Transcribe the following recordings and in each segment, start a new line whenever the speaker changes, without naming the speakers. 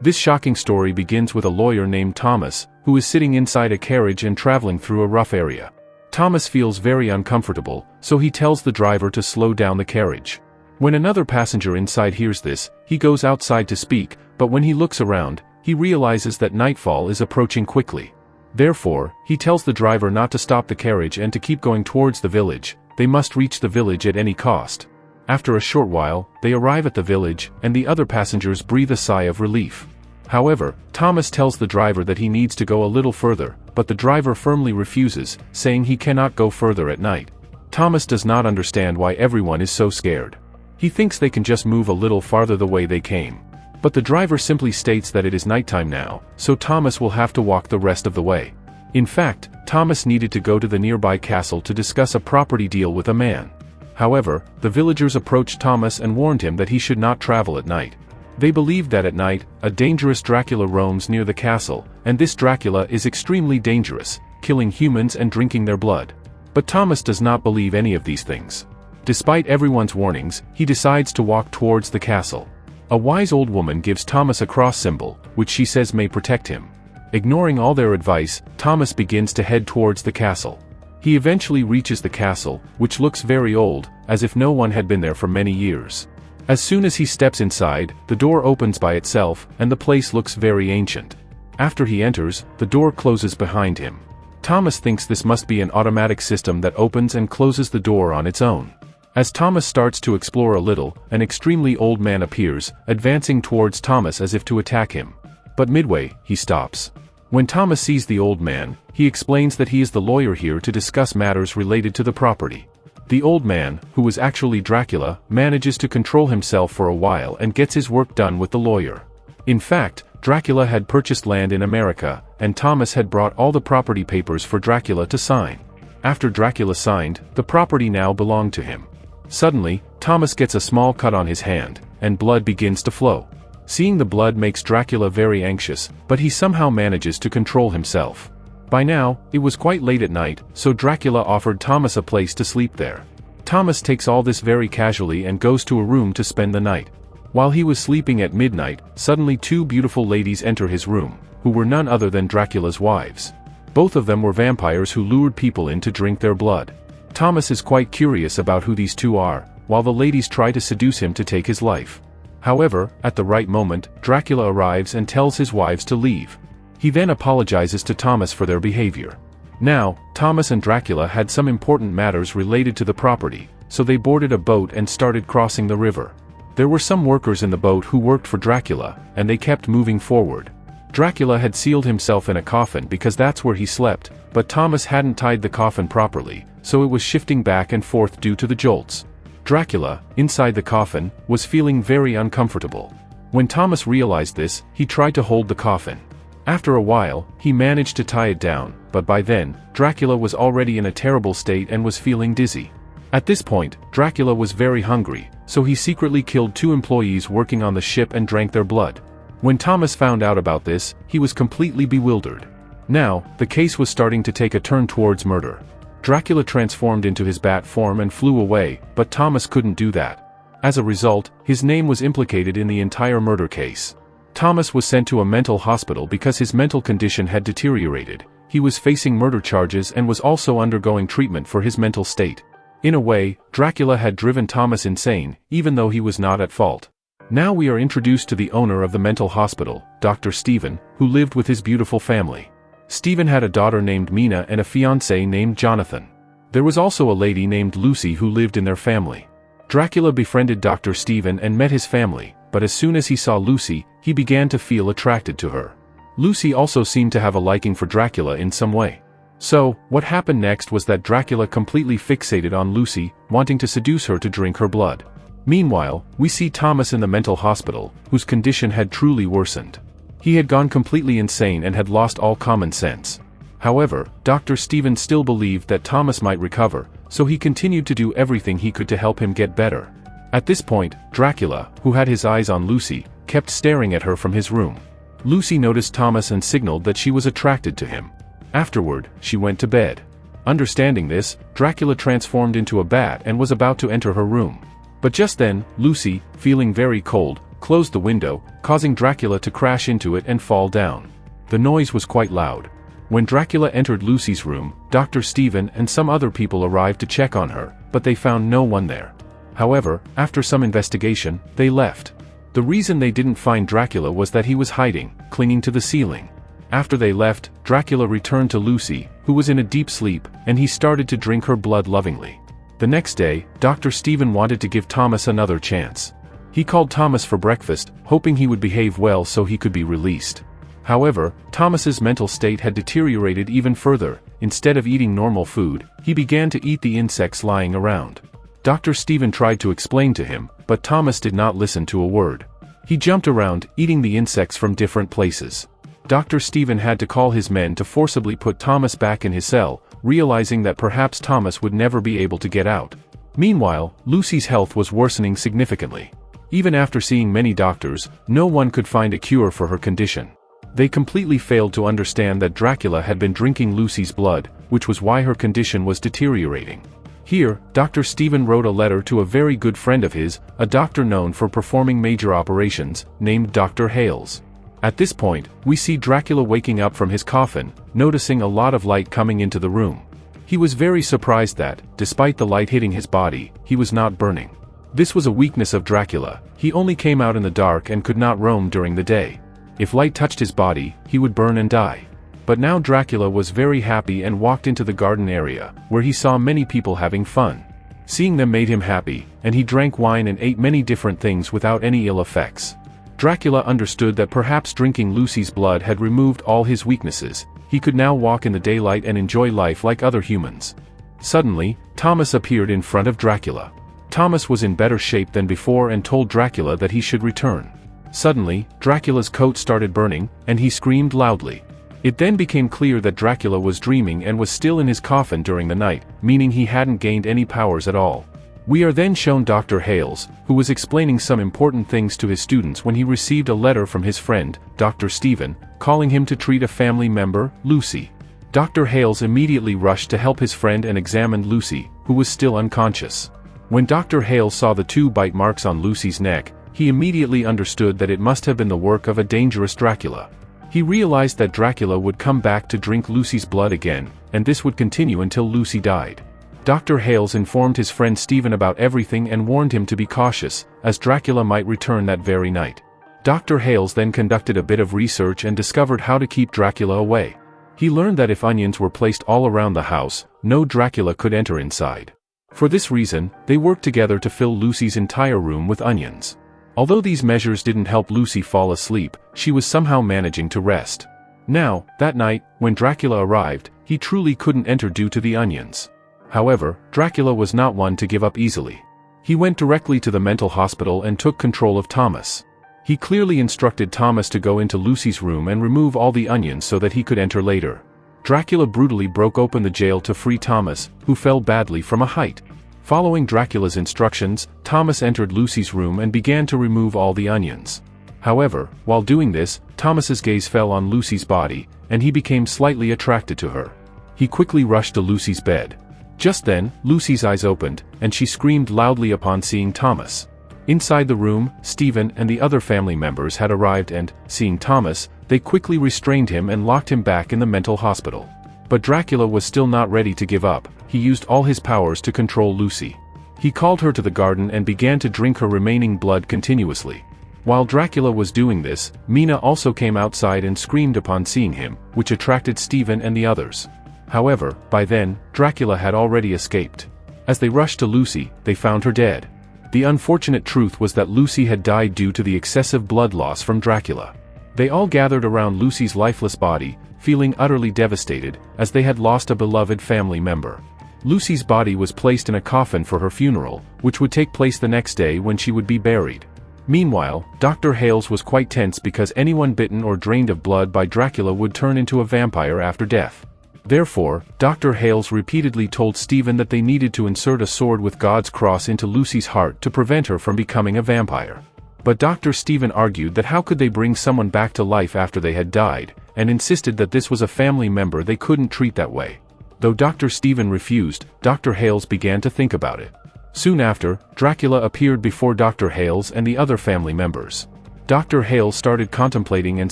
This shocking story begins with a lawyer named Thomas, who is sitting inside a carriage and traveling through a rough area. Thomas feels very uncomfortable, so he tells the driver to slow down the carriage. When another passenger inside hears this, he goes outside to speak, but when he looks around, he realizes that nightfall is approaching quickly. Therefore, he tells the driver not to stop the carriage and to keep going towards the village. They must reach the village at any cost. After a short while, they arrive at the village, and the other passengers breathe a sigh of relief. However, Thomas tells the driver that he needs to go a little further, but the driver firmly refuses, saying he cannot go further at night. Thomas does not understand why everyone is so scared. He thinks they can just move a little farther the way they came. But the driver simply states that it is nighttime now, so Thomas will have to walk the rest of the way. In fact, Thomas needed to go to the nearby castle to discuss a property deal with a man. However, the villagers approached Thomas and warned him that he should not travel at night. They believed that at night, a dangerous Dracula roams near the castle, and this Dracula is extremely dangerous, killing humans and drinking their blood. But Thomas does not believe any of these things. Despite everyone's warnings, he decides to walk towards the castle. A wise old woman gives Thomas a cross symbol, which she says may protect him. Ignoring all their advice, Thomas begins to head towards the castle. He eventually reaches the castle, which looks very old, as if no one had been there for many years. As soon as he steps inside, the door opens by itself, and the place looks very ancient. After he enters, the door closes behind him. Thomas thinks this must be an automatic system that opens and closes the door on its own. As Thomas starts to explore a little, an extremely old man appears, advancing towards Thomas as if to attack him. But midway, he stops. When Thomas sees the old man, he explains that he is the lawyer here to discuss matters related to the property. The old man, who was actually Dracula, manages to control himself for a while and gets his work done with the lawyer. In fact, Dracula had purchased land in America, and Thomas had brought all the property papers for Dracula to sign. After Dracula signed, the property now belonged to him. Suddenly, Thomas gets a small cut on his hand, and blood begins to flow. Seeing the blood makes Dracula very anxious, but he somehow manages to control himself. By now, it was quite late at night, so Dracula offered Thomas a place to sleep there. Thomas takes all this very casually and goes to a room to spend the night. While he was sleeping at midnight, suddenly two beautiful ladies enter his room, who were none other than Dracula's wives. Both of them were vampires who lured people in to drink their blood. Thomas is quite curious about who these two are, while the ladies try to seduce him to take his life. However, at the right moment, Dracula arrives and tells his wives to leave. He then apologizes to Thomas for their behavior. Now, Thomas and Dracula had some important matters related to the property, so they boarded a boat and started crossing the river. There were some workers in the boat who worked for Dracula, and they kept moving forward. Dracula had sealed himself in a coffin because that's where he slept, but Thomas hadn't tied the coffin properly, so it was shifting back and forth due to the jolts. Dracula, inside the coffin, was feeling very uncomfortable. When Thomas realized this, he tried to hold the coffin. After a while, he managed to tie it down, but by then, Dracula was already in a terrible state and was feeling dizzy. At this point, Dracula was very hungry, so he secretly killed two employees working on the ship and drank their blood. When Thomas found out about this, he was completely bewildered. Now, the case was starting to take a turn towards murder. Dracula transformed into his bat form and flew away, but Thomas couldn't do that. As a result, his name was implicated in the entire murder case. Thomas was sent to a mental hospital because his mental condition had deteriorated. He was facing murder charges and was also undergoing treatment for his mental state. In a way, Dracula had driven Thomas insane, even though he was not at fault. Now we are introduced to the owner of the mental hospital, Dr. Stephen, who lived with his beautiful family. Stephen had a daughter named Mina and a fiancé named Jonathan. There was also a lady named Lucy who lived in their family. Dracula befriended Dr. Stephen and met his family, but as soon as he saw Lucy, he began to feel attracted to her. Lucy also seemed to have a liking for Dracula in some way. So, what happened next was that Dracula completely fixated on Lucy, wanting to seduce her to drink her blood. Meanwhile, we see Thomas in the mental hospital, whose condition had truly worsened. He had gone completely insane and had lost all common sense. However, Dr. Stephen still believed that Thomas might recover, so he continued to do everything he could to help him get better. At this point, Dracula, who had his eyes on Lucy, kept staring at her from his room. Lucy noticed Thomas and signaled that she was attracted to him. Afterward, she went to bed. Understanding this, Dracula transformed into a bat and was about to enter her room. But just then, Lucy, feeling very cold, closed the window, causing Dracula to crash into it and fall down. The noise was quite loud. When Dracula entered Lucy's room, Dr. Stephen and some other people arrived to check on her, but they found no one there. However, after some investigation, they left. The reason they didn't find Dracula was that he was hiding, clinging to the ceiling. After they left, Dracula returned to Lucy, who was in a deep sleep, and he started to drink her blood lovingly. The next day, Dr. Stephen wanted to give Thomas another chance. He called Thomas for breakfast, hoping he would behave well so he could be released. However, Thomas's mental state had deteriorated even further. Instead of eating normal food, he began to eat the insects lying around. Dr. Stephen tried to explain to him, but Thomas did not listen to a word. He jumped around, eating the insects from different places. Dr. Stephen had to call his men to forcibly put Thomas back in his cell, realizing that perhaps Thomas would never be able to get out. Meanwhile, Lucy's health was worsening significantly. Even after seeing many doctors, no one could find a cure for her condition. They completely failed to understand that Dracula had been drinking Lucy's blood, which was why her condition was deteriorating. Here, Dr. Stephen wrote a letter to a very good friend of his, a doctor known for performing major operations, named Dr. Hales. At this point, we see Dracula waking up from his coffin, noticing a lot of light coming into the room. He was very surprised that, despite the light hitting his body, he was not burning. This was a weakness of Dracula. He only came out in the dark and could not roam during the day. If light touched his body, he would burn and die. But now Dracula was very happy and walked into the garden area, where he saw many people having fun. Seeing them made him happy, and he drank wine and ate many different things without any ill effects. Dracula understood that perhaps drinking Lucy's blood had removed all his weaknesses. He could now walk in the daylight and enjoy life like other humans. Suddenly, Thomas appeared in front of Dracula. Thomas was in better shape than before and told Dracula that he should return. Suddenly, Dracula's coat started burning, and he screamed loudly. It then became clear that Dracula was dreaming and was still in his coffin during the night, meaning he hadn't gained any powers at all. We are then shown Dr. Hales, who was explaining some important things to his students when he received a letter from his friend, Dr. Stephen, calling him to treat a family member, Lucy. Dr. Hales immediately rushed to help his friend and examined Lucy, who was still unconscious. When Dr. Hales saw the 2 bite marks on Lucy's neck, he immediately understood that it must have been the work of a dangerous Dracula. He realized that Dracula would come back to drink Lucy's blood again, and this would continue until Lucy died. Dr. Hales informed his friend Stephen about everything and warned him to be cautious, as Dracula might return that very night. Dr. Hales then conducted a bit of research and discovered how to keep Dracula away. He learned that if onions were placed all around the house, no Dracula could enter inside. For this reason, they worked together to fill Lucy's entire room with onions. Although these measures didn't help Lucy fall asleep, she was somehow managing to rest. Now, that night, when Dracula arrived, he truly couldn't enter due to the onions. However, Dracula was not one to give up easily. He went directly to the mental hospital and took control of Thomas. He clearly instructed Thomas to go into Lucy's room and remove all the onions so that he could enter later. Dracula brutally broke open the jail to free Thomas, who fell badly from a height. Following Dracula's instructions, Thomas entered Lucy's room and began to remove all the onions. However, while doing this, Thomas's gaze fell on Lucy's body, and he became slightly attracted to her. He quickly rushed to Lucy's bed. Just then, Lucy's eyes opened, and she screamed loudly upon seeing Thomas. Inside the room, Stephen and the other family members had arrived and, seeing Thomas, they quickly restrained him and locked him back in the mental hospital. But Dracula was still not ready to give up. He used all his powers to control Lucy. He called her to the garden and began to drink her remaining blood continuously. While Dracula was doing this, Mina also came outside and screamed upon seeing him, which attracted Stephen and the others. However, by then, Dracula had already escaped. As they rushed to Lucy, they found her dead. The unfortunate truth was that Lucy had died due to the excessive blood loss from Dracula. They all gathered around Lucy's lifeless body, feeling utterly devastated, as they had lost a beloved family member. Lucy's body was placed in a coffin for her funeral, which would take place the next day when she would be buried. Meanwhile, Dr. Hales was quite tense because anyone bitten or drained of blood by Dracula would turn into a vampire after death. Therefore, Dr. Hales repeatedly told Stephen that they needed to insert a sword with God's cross into Lucy's heart to prevent her from becoming a vampire. But Dr. Stephen argued that how could they bring someone back to life after they had died, and insisted that this was a family member they couldn't treat that way. Though Dr. Stephen refused, Dr. Hales began to think about it. Soon after, Dracula appeared before Dr. Hales and the other family members. Dr. Hale started contemplating and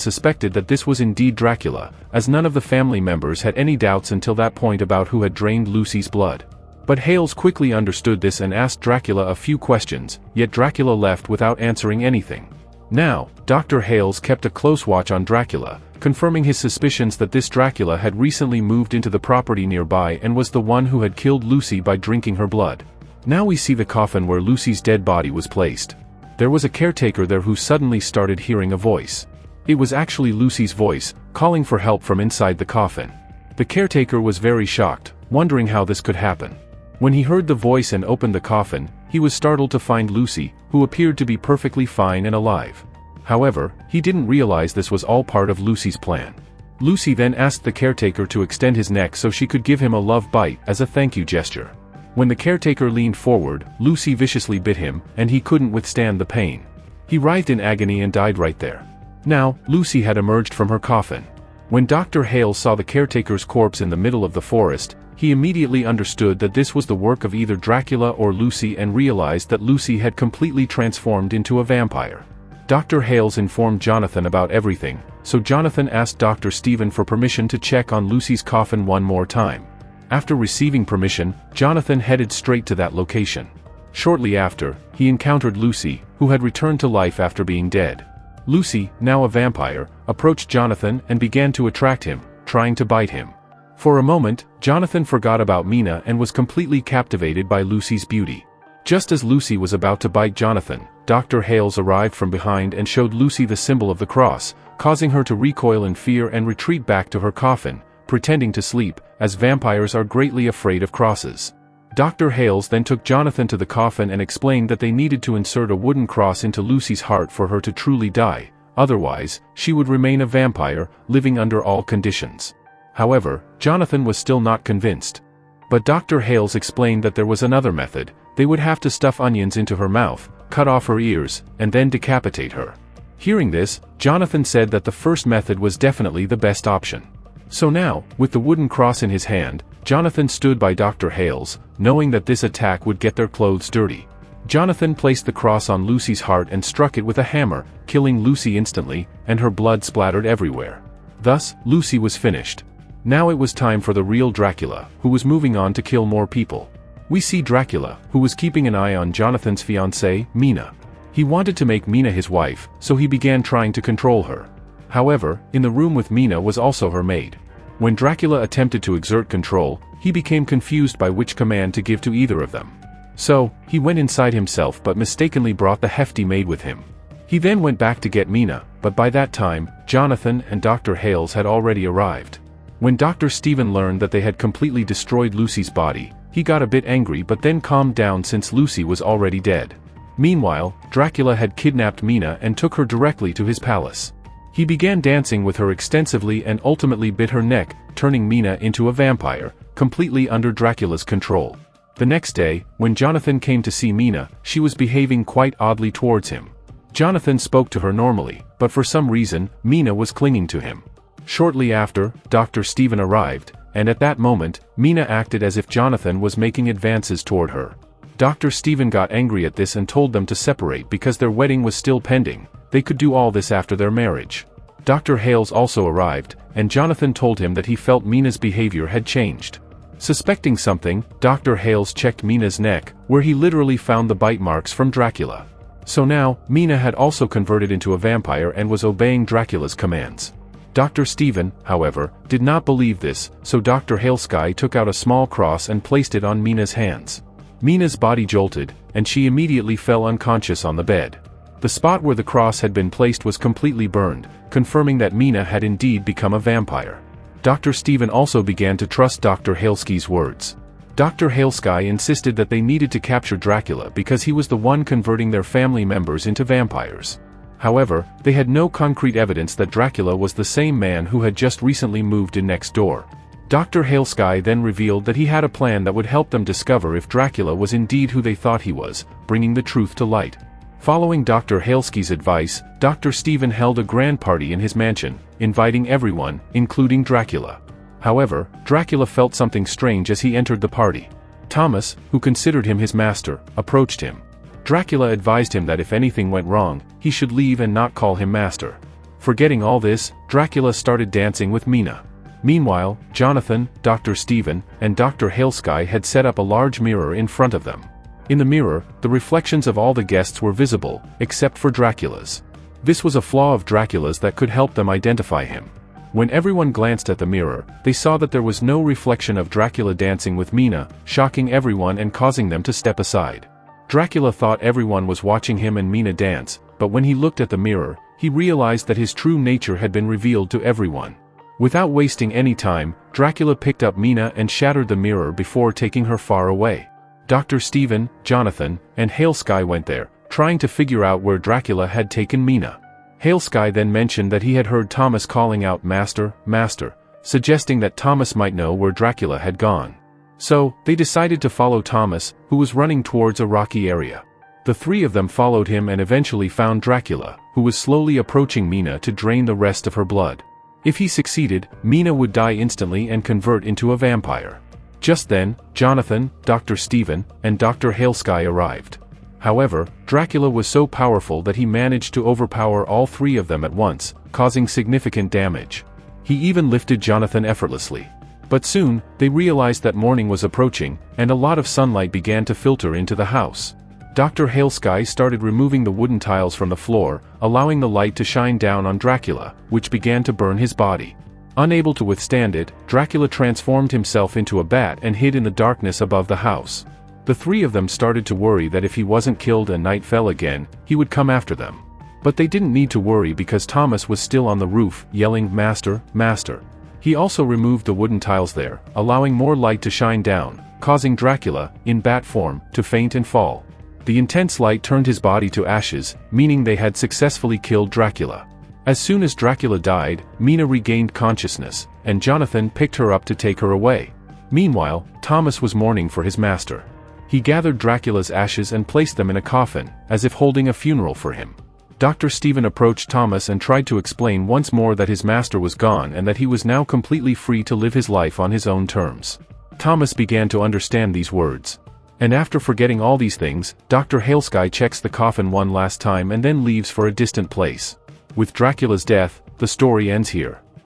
suspected that this was indeed Dracula, as none of the family members had any doubts until that point about who had drained Lucy's blood. But Hales quickly understood this and asked Dracula a few questions, yet Dracula left without answering anything. Now, Dr. Hales kept a close watch on Dracula, confirming his suspicions that this Dracula had recently moved into the property nearby and was the one who had killed Lucy by drinking her blood. Now we see the coffin where Lucy's dead body was placed. There was a caretaker there who suddenly started hearing a voice. It was actually Lucy's voice, calling for help from inside the coffin. The caretaker was very shocked, wondering how this could happen. When he heard the voice and opened the coffin, he was startled to find Lucy, who appeared to be perfectly fine and alive. However, he didn't realize this was all part of Lucy's plan. Lucy then asked the caretaker to extend his neck so she could give him a love bite as a thank you gesture. When the caretaker leaned forward, Lucy viciously bit him, and he couldn't withstand the pain. He writhed in agony and died right there. Now, Lucy had emerged from her coffin. When Dr. Hale saw the caretaker's corpse in the middle of the forest, he immediately understood that this was the work of either Dracula or Lucy and realized that Lucy had completely transformed into a vampire. Dr. Hales informed Jonathan about everything, so Jonathan asked Dr. Stephen for permission to check on Lucy's coffin one more time. After receiving permission, Jonathan headed straight to that location. Shortly after, he encountered Lucy, who had returned to life after being dead. Lucy, now a vampire, approached Jonathan and began to attract him, trying to bite him. For a moment, Jonathan forgot about Mina and was completely captivated by Lucy's beauty. Just as Lucy was about to bite Jonathan, Dr. Hales arrived from behind and showed Lucy the symbol of the cross, causing her to recoil in fear and retreat back to her coffin, pretending to sleep, as vampires are greatly afraid of crosses. Dr. Hales then took Jonathan to the coffin and explained that they needed to insert a wooden cross into Lucy's heart for her to truly die, otherwise, she would remain a vampire, living under all conditions. However, Jonathan was still not convinced. But Dr. Hales explained that there was another method. They would have to stuff onions into her mouth, cut off her ears, and then decapitate her. Hearing this, Jonathan said that the first method was definitely the best option. So now, with the wooden cross in his hand, Jonathan stood by Dr. Hales, knowing that this attack would get their clothes dirty. Jonathan placed the cross on Lucy's heart and struck it with a hammer, killing Lucy instantly, and her blood splattered everywhere. Thus, Lucy was finished. Now it was time for the real Dracula, who was moving on to kill more people. We see Dracula, who was keeping an eye on Jonathan's fiancée, Mina. He wanted to make Mina his wife, so he began trying to control her. However, in the room with Mina was also her maid. When Dracula attempted to exert control, he became confused by which command to give to either of them. So, he went inside himself but mistakenly brought the hefty maid with him. He then went back to get Mina, but by that time, Jonathan and Dr. Hales had already arrived. When Dr. Stephen learned that they had completely destroyed Lucy's body, he got a bit angry but then calmed down since Lucy was already dead. Meanwhile, Dracula had kidnapped Mina and took her directly to his palace. He began dancing with her extensively and ultimately bit her neck, turning Mina into a vampire, completely under Dracula's control. The next day, when Jonathan came to see Mina, she was behaving quite oddly towards him. Jonathan spoke to her normally, but for some reason, Mina was clinging to him. Shortly after, Dr. Stephen arrived, and at that moment, Mina acted as if Jonathan was making advances toward her. Dr. Stephen got angry at this and told them to separate because their wedding was still pending. They could do all this after their marriage. Dr. Hales also arrived, and Jonathan told him that he felt Mina's behavior had changed. Suspecting something, Dr. Hales checked Mina's neck, where he literally found the bite marks from Dracula. So now, Mina had also converted into a vampire and was obeying Dracula's commands. Dr. Stephen, however, did not believe this, so Dr. Halesky took out a small cross and placed it on Mina's hands. Mina's body jolted, and she immediately fell unconscious on the bed. The spot where the cross had been placed was completely burned, confirming that Mina had indeed become a vampire. Dr. Stephen also began to trust Dr. Halesky's words. Dr. Halesky insisted that they needed to capture Dracula because he was the one converting their family members into vampires. However, they had no concrete evidence that Dracula was the same man who had just recently moved in next door. Dr. Halesky then revealed that he had a plan that would help them discover if Dracula was indeed who they thought he was, bringing the truth to light. Following Dr. Halesky's advice, Dr. Stephen held a grand party in his mansion, inviting everyone, including Dracula. However, Dracula felt something strange as he entered the party. Thomas, who considered him his master, approached him. Dracula advised him that if anything went wrong, he should leave and not call him master. Forgetting all this, Dracula started dancing with Mina. Meanwhile, Jonathan, Dr. Stephen, and Dr. Halesky had set up a large mirror in front of them. In the mirror, the reflections of all the guests were visible, except for Dracula's. This was a flaw of Dracula's that could help them identify him. When everyone glanced at the mirror, they saw that there was no reflection of Dracula dancing with Mina, shocking everyone and causing them to step aside. Dracula thought everyone was watching him and Mina dance, but when he looked at the mirror, he realized that his true nature had been revealed to everyone. Without wasting any time, Dracula picked up Mina and shattered the mirror before taking her far away. Dr. Stephen, Jonathan, and Halesky went there, trying to figure out where Dracula had taken Mina. Halesky then mentioned that he had heard Thomas calling out "Master, Master," suggesting that Thomas might know where Dracula had gone. So, they decided to follow Thomas, who was running towards a rocky area. The three of them followed him and eventually found Dracula, who was slowly approaching Mina to drain the rest of her blood. If he succeeded, Mina would die instantly and convert into a vampire. Just then, Jonathan, Dr. Stephen, and Dr. Halesky arrived. However, Dracula was so powerful that he managed to overpower all three of them at once, causing significant damage. He even lifted Jonathan effortlessly. But soon, they realized that morning was approaching, and a lot of sunlight began to filter into the house. Dr. Halesky started removing the wooden tiles from the floor, allowing the light to shine down on Dracula, which began to burn his body. Unable to withstand it, Dracula transformed himself into a bat and hid in the darkness above the house. The three of them started to worry that if he wasn't killed and night fell again, he would come after them. But they didn't need to worry because Thomas was still on the roof, yelling "Master, Master." He also removed the wooden tiles there, allowing more light to shine down, causing Dracula, in bat form, to faint and fall. The intense light turned his body to ashes, meaning they had successfully killed Dracula. As soon as Dracula died, Mina regained consciousness, and Jonathan picked her up to take her away. Meanwhile, Thomas was mourning for his master. He gathered Dracula's ashes and placed them in a coffin, as if holding a funeral for him. Dr. Stephen approached Thomas and tried to explain once more that his master was gone and that he was now completely free to live his life on his own terms. Thomas began to understand these words. And after forgetting all these things, Dr. Halesky checks the coffin one last time and then leaves for a distant place. With Dracula's death, the story ends here.